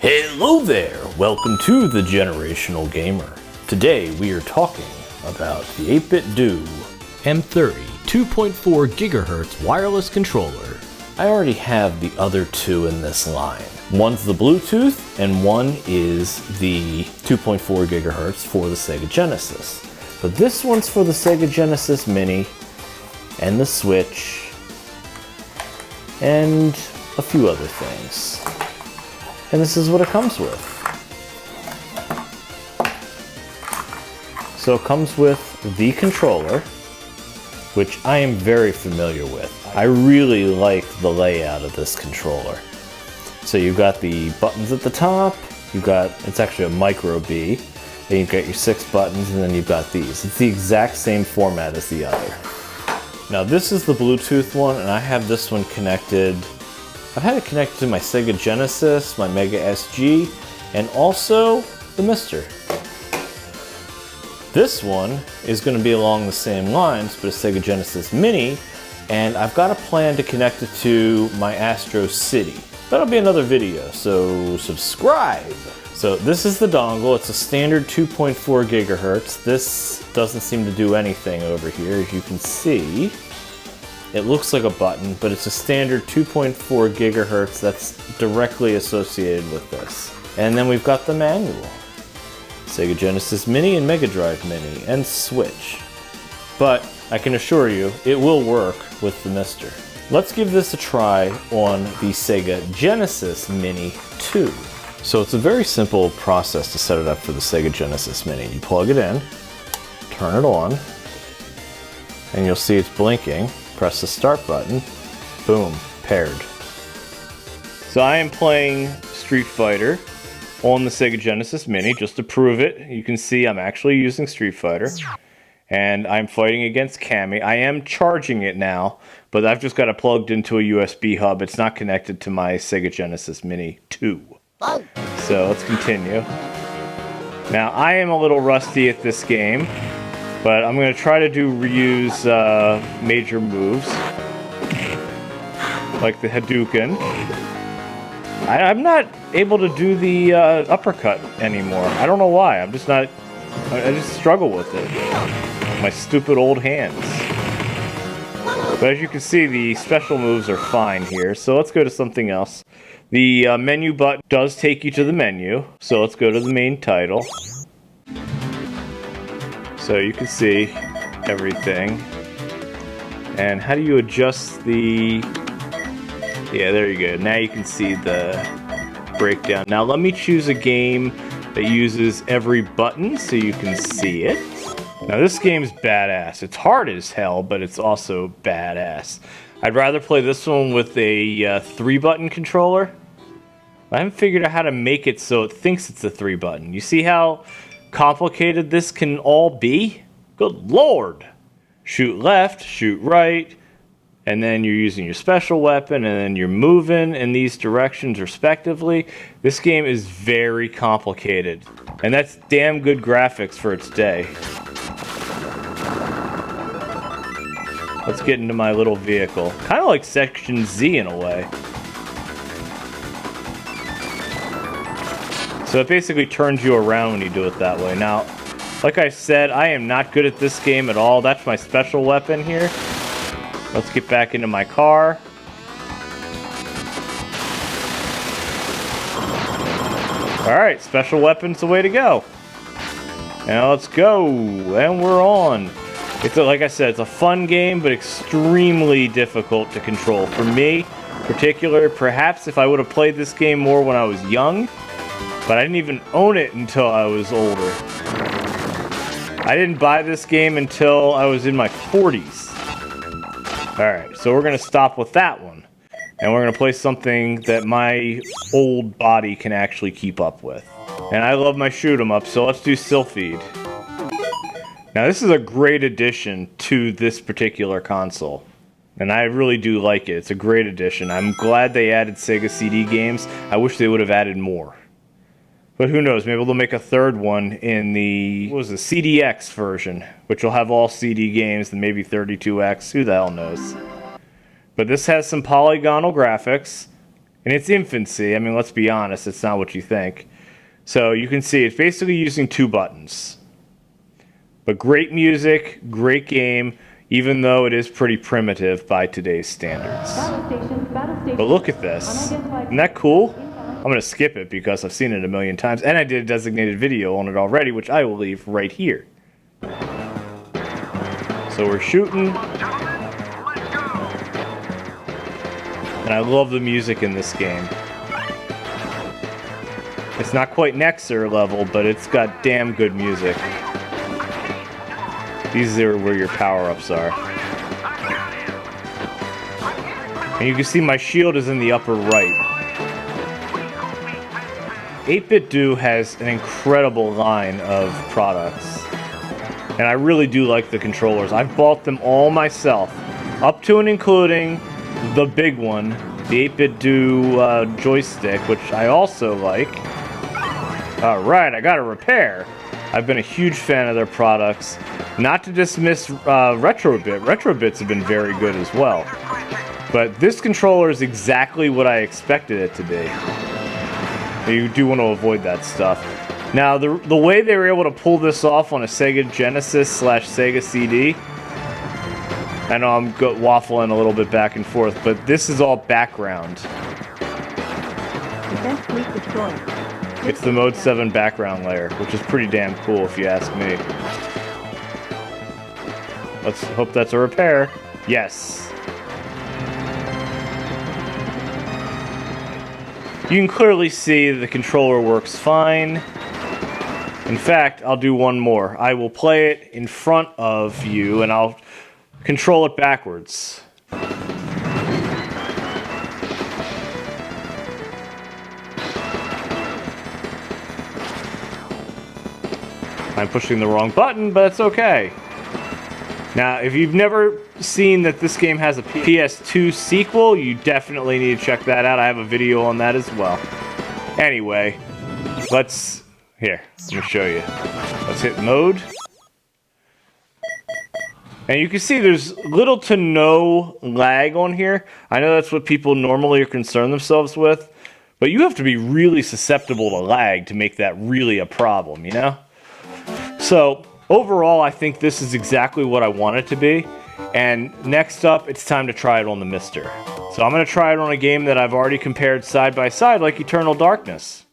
Hello there! Welcome to The Generational Gamer. Today we are talking about the 8BitDo M30 2.4 GHz wireless controller. I already have the other two in this line. One's the Bluetooth and one is the 2.4 GHz for the Sega Genesis. But this one's for the Sega Genesis Mini and the Switch and a few other things. And this is what it comes with. So it comes with the controller, which I am very familiar with. I really like the layout of this controller. So you've got the buttons at the top, it's actually a micro B, and you've got your 6 buttons, and then you've got these. It's the exact same format as the other. Now this is the Bluetooth one, and I have this one connected. I've had it connected to my Sega Genesis, my Mega SG, and also the MiSTer. This one is going to be along the same lines, but a Sega Genesis Mini, and I've got a plan to connect it to my Astro City. That'll be another video, so subscribe! So this is the dongle. It's a standard 2.4 GHz. This doesn't seem to do anything over here, as you can see. It looks like a button, but it's a standard 2.4 GHz that's directly associated with this. And then we've got the manual. Sega Genesis Mini and Mega Drive Mini and Switch. But I can assure you, it will work with the MiSTer. Let's give this a try on the Sega Genesis Mini 2. So it's a very simple process to set it up for the Sega Genesis Mini. You plug it in, turn it on, and you'll see it's blinking. Press the start button, boom, paired. So I am playing Street Fighter on the Sega Genesis Mini, just to prove it. You can see I'm actually using Street Fighter, and I'm fighting against Cammy. I am charging it now, but I've just got it plugged into a USB hub. It's not connected to my Sega Genesis Mini 2. So let's continue. Now I am a little rusty at this game, but I'm going to try to reuse major moves, like the Hadouken. I'm not able to do the uppercut anymore. I don't know why. I just struggle with it. My stupid old hands. But as you can see, the special moves are fine here, so let's go to something else. The menu button does take you to the menu, so let's go to the main title. So you can see everything. And how do you adjust the... Yeah, there you go. Now you can see the breakdown. Now let me choose a game that uses every button so you can see it. Now this game's badass. It's hard as hell, but it's also badass. I'd rather play this one with a 3-button controller. I haven't figured out how to make it so it thinks it's a 3-button. You see how complicated this can all be? Good lord! Shoot left, shoot right, and then you're using your special weapon, and then you're moving in these directions respectively. This game is very complicated, and that's damn good graphics for its day. Let's get into my little vehicle. Kind of like Section Z in a way. So it basically turns you around when you do it that way. Now, like I said, I am not good at this game at all. That's my special weapon here. Let's get back into my car. Alright, special weapon's the way to go. Now let's go. And we're on. Like I said, it's a fun game, but extremely difficult to control. For me, in particular, perhaps if I would have played this game more when I was young, but I didn't even own it until I was older. I didn't buy this game until I was in my 40s. Alright, so we're going to stop with that one. And we're going to play something that my old body can actually keep up with. And I love my shoot 'em up, so let's do Sylphid. Now this is a great addition to this particular console. And I really do like it. It's a great addition. I'm glad they added Sega CD games. I wish they would have added more. But who knows, maybe they'll make a third one in the, what was the CDX version, which will have all CD games and maybe 32X, who the hell knows. But this has some polygonal graphics, in its infancy. I mean, let's be honest, it's not what you think. So you can see it's basically using 2 buttons. But great music, great game, even though it is pretty primitive by today's standards. But look at this. Isn't that cool? I'm going to skip it because I've seen it a million times, and I did a designated video on it already, which I will leave right here. So we're shooting. And I love the music in this game. It's not quite MiSTer level, but it's got damn good music. These are where your power-ups are. And you can see my shield is in the upper right. 8BitDo has an incredible line of products. And I really do like the controllers. I've bought them all myself. Up to and including the big one, the 8BitDo joystick, which I also like. Alright, I got a repair. I've been a huge fan of their products. Not to dismiss Retrobit. Retrobits have been very good as well. But this controller is exactly what I expected it to be. You do want to avoid that stuff. Now, the way they were able to pull this off on a Sega Genesis / Sega CD, I know I'm waffling a little bit back and forth, but this is all background. It's the Mode 7 background layer, which is pretty damn cool if you ask me. Let's hope that's a repair. Yes. You can clearly see the controller works fine. In fact, I'll do one more. I will play it in front of you, and I'll control it backwards. I'm pushing the wrong button, but it's okay. Now, if you've never seen that this game has a PS2 sequel, you definitely need to check that out. I have a video on that as well. Anyway, here, let me show you. Let's hit mode. And you can see there's little to no lag on here. I know that's what people normally are concerned themselves with, but you have to be really susceptible to lag to make that really a problem, you know? So, overall, I think this is exactly what I want it to be. And next up, it's time to try it on the MiSTer. So I'm going to try it on a game that I've already compared side by side, like Eternal Darkness.